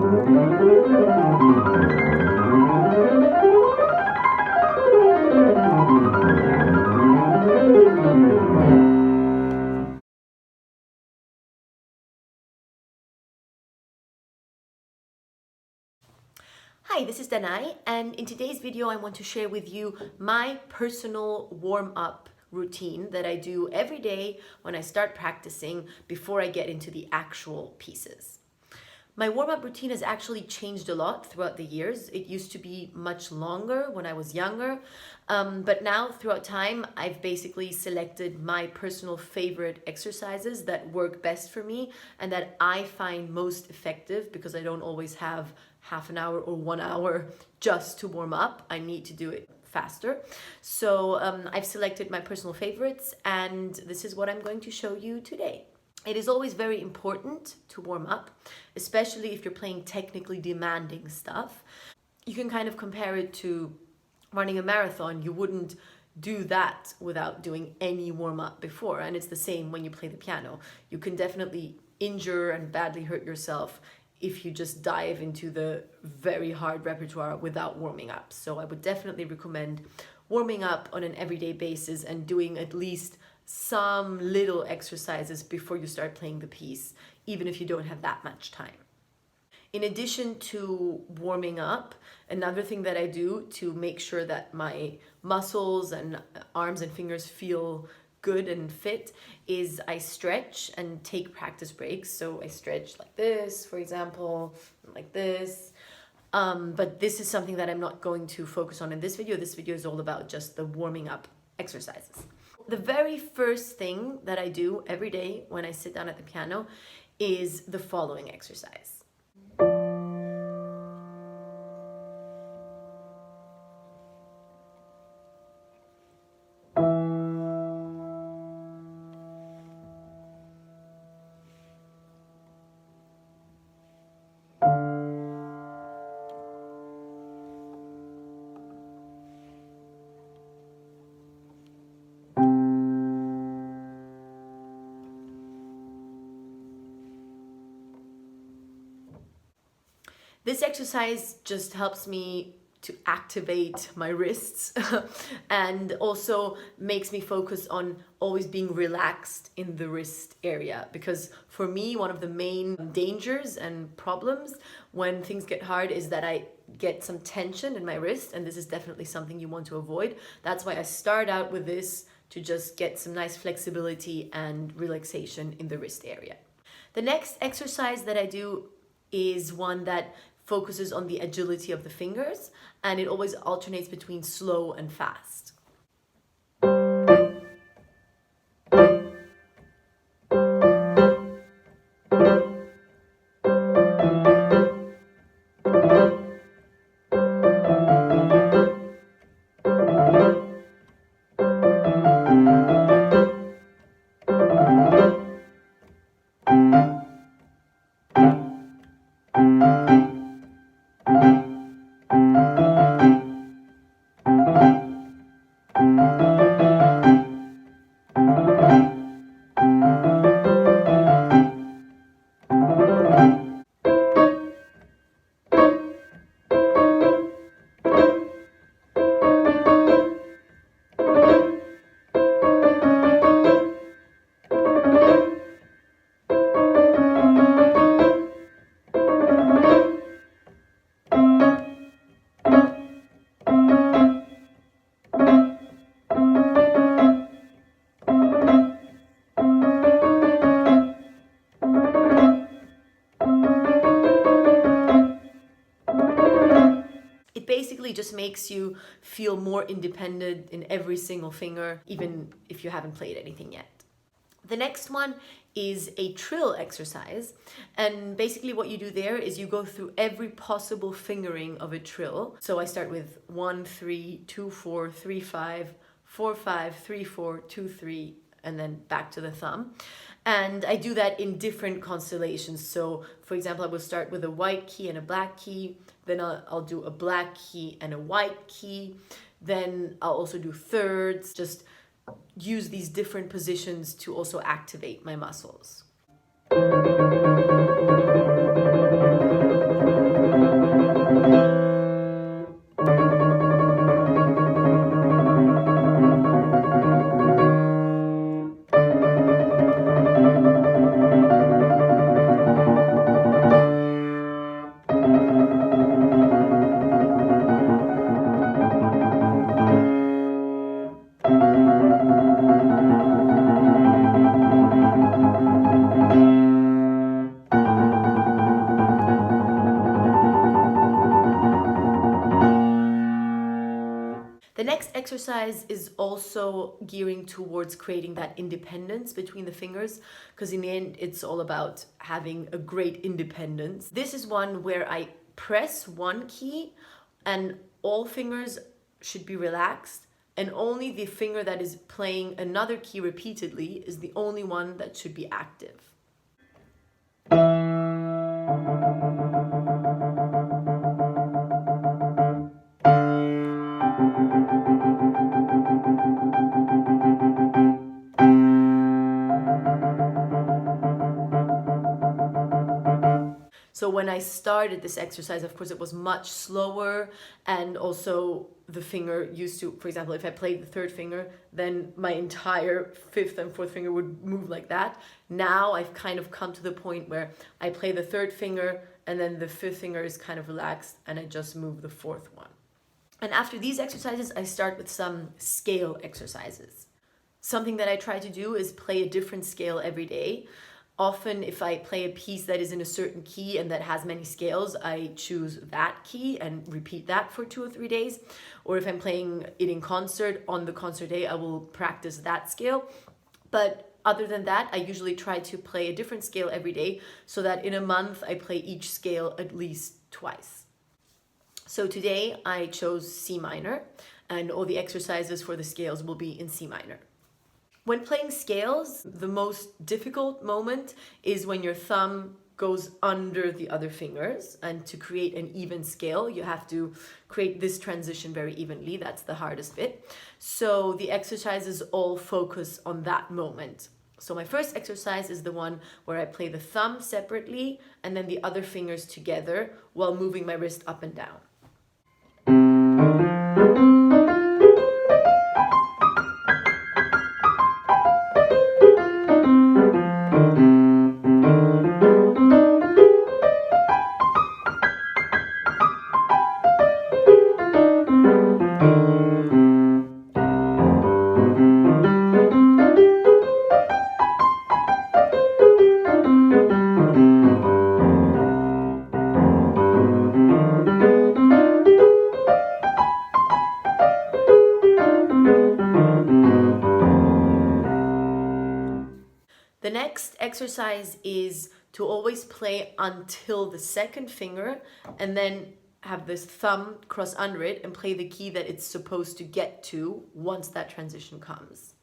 Hi, this is Danae, and in today's video I want to share with you my personal warm-up routine that I do every day when I start practicing before I get into the actual pieces. My warm-up routine has actually changed a lot throughout the years. It used to be much longer when I was younger, but now throughout time I've basically selected my personal favorite exercises that work best for me and that I find most effective, because I don't always have half an hour or 1 hour just to warm up. I need to do it faster. So I've selected my personal favorites, and this is what I'm going to show you today. It is always very important to warm up, especially if you're playing technically demanding stuff. You can kind of compare it to running a marathon. You wouldn't do that without doing any warm-up before, and it's the same when you play the piano. You can definitely injure and badly hurt yourself if you just dive into the very hard repertoire without warming up. So I would definitely recommend warming up on an everyday basis and doing at least some little exercises before you start playing the piece, even if you don't have that much time. In addition to warming up, another thing that I do to make sure that my muscles and arms and fingers feel good and fit is I stretch and take practice breaks. So I stretch like this, for example, like this. But this is something that I'm not going to focus on in this video. This video is all about just the warming up exercises. The very first thing that I do every day when I sit down at the piano is the following exercise. This exercise just helps me to activate my wrists and also makes me focus on always being relaxed in the wrist area, because for me one of the main dangers and problems when things get hard is that I get some tension in my wrist, and this is definitely something you want to avoid. That's why I start out with this, to just get some nice flexibility and relaxation in the wrist area. The next exercise that I do is one that focuses on the agility of the fingers, and it always alternates between slow and fast. Just makes you feel more independent in every single finger, even if you haven't played anything yet. The next one is a trill exercise, and basically what you do there is you go through every possible fingering of a trill. So I start with 1 3 2 4 3 5 4 5 3 4 2 3, and then back to the thumb. And I do that in different constellations. So for example, I will start with a white key and a black key, then I'll do a black key and a white key, then I'll also do thirds, just use these different positions to also activate my muscles. next exercise is also gearing towards creating that independence between the fingers, because in the end it's all about having a great independence. This is one where I press one key and all fingers should be relaxed, and only the finger that is playing another key repeatedly is the only one that should be active. So when I started this exercise, of course, it was much slower, and also the finger used to, for example, if I played the third finger, then my entire fifth and fourth finger would move like that. Now I've kind of come to the point where I play the third finger and then the fifth finger is kind of relaxed and I just move the fourth one. And after these exercises, I start with some scale exercises. Something that I try to do is play a different scale every day. Often if I play a piece that is in a certain key and that has many scales, I choose that key and repeat that for 2 or 3 days. Or if I'm playing it in concert, on the concert day, I will practice that scale. But other than that, I usually try to play a different scale every day so that in a month I play each scale at least twice. So today I chose C minor, and all the exercises for the scales will be in C minor. When playing scales, the most difficult moment is when your thumb goes under the other fingers, and to create an even scale, you have to create this transition very evenly. That's the hardest bit. So the exercises all focus on that moment. So my first exercise is the one where I play the thumb separately and then the other fingers together while moving my wrist up and down. The next exercise is to always play until the second finger and then have this thumb cross under it and play the key that it's supposed to get to once that transition comes.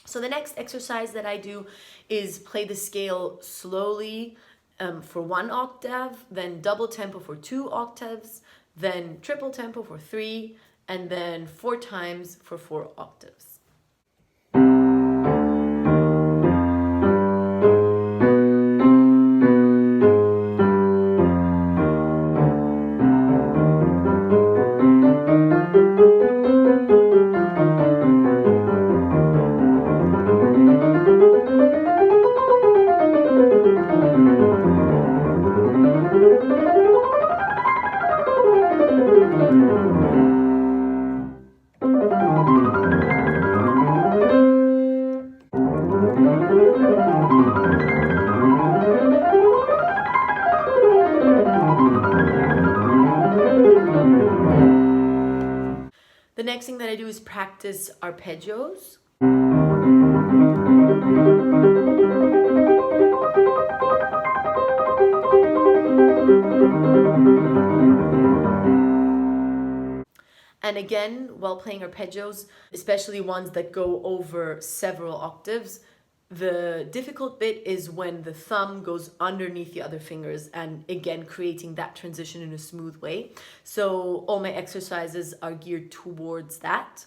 So the next exercise that I do is play the scale slowly for 1 octave, then double tempo for 2 octaves, then triple tempo for 3, and then 4 times for 4 octaves. The next thing that I do is practice arpeggios. And again, while playing arpeggios, especially ones that go over several octaves, The difficult bit is when the thumb goes underneath the other fingers and again creating that transition in a smooth way. So all my exercises are geared towards that.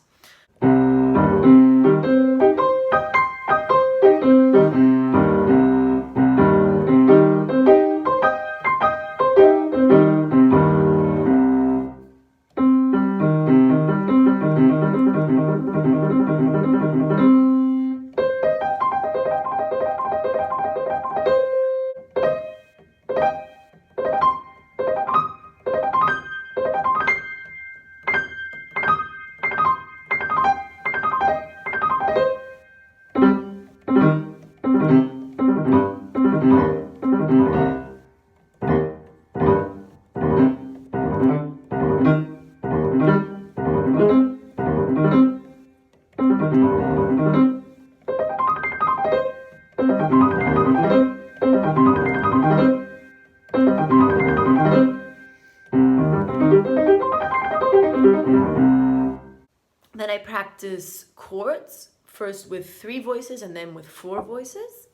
Then I practice chords, first with 3 voices and then with 4 voices.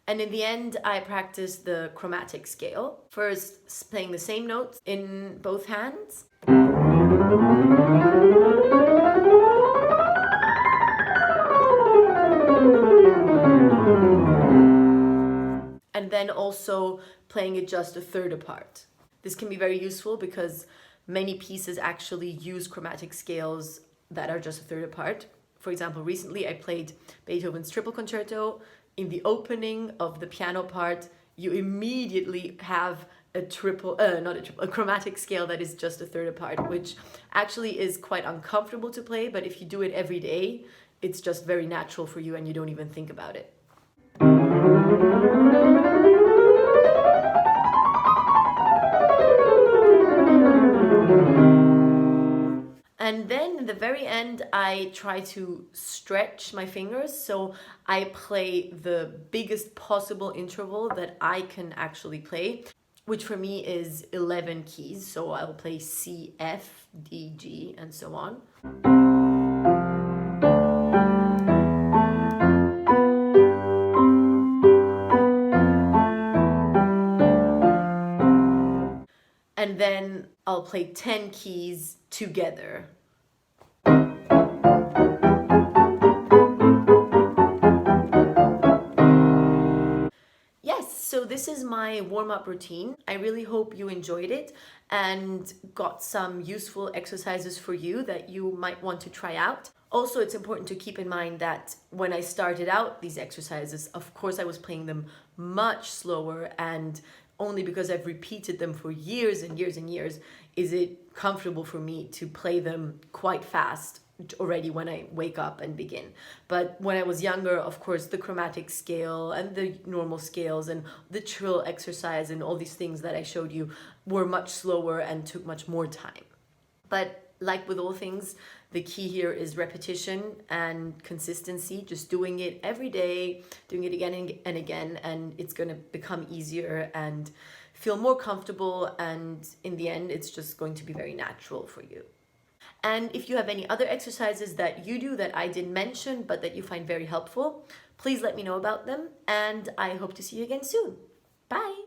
And in the end, I practice the chromatic scale. First, playing the same notes in both hands. And then also playing it just a third apart. This can be very useful because many pieces actually use chromatic scales that are just a third apart. For example, recently I played Beethoven's Triple Concerto. In the opening of the piano part, you immediately have a chromatic scale that is just a third apart, which actually is quite uncomfortable to play, but if you do it every day, it's just very natural for you and you don't even think about it. And then in the very end, I try to stretch my fingers, so I play the biggest possible interval that I can actually play, which for me is 11 keys. So I'll play C, F, D, G, and so on. And then I'll play 10 keys together. So this is my warm-up routine. I really hope you enjoyed it and got some useful exercises for you that you might want to try out. Also, it's important to keep in mind that when I started out these exercises, of course I was playing them much slower, and only because I've repeated them for years and years and years is it comfortable for me to play them quite fast already when I wake up and begin. But when I was younger, of course, the chromatic scale and the normal scales and the trill exercise and all these things that I showed you were much slower and took much more time. But like with all things, the key here is repetition and consistency, just doing it every day, doing it again and again, and it's going to become easier and feel more comfortable, and in the end, it's just going to be very natural for you. And if you have any other exercises that you do that I didn't mention but that you find very helpful, please let me know about them, and I hope to see you again soon. Bye!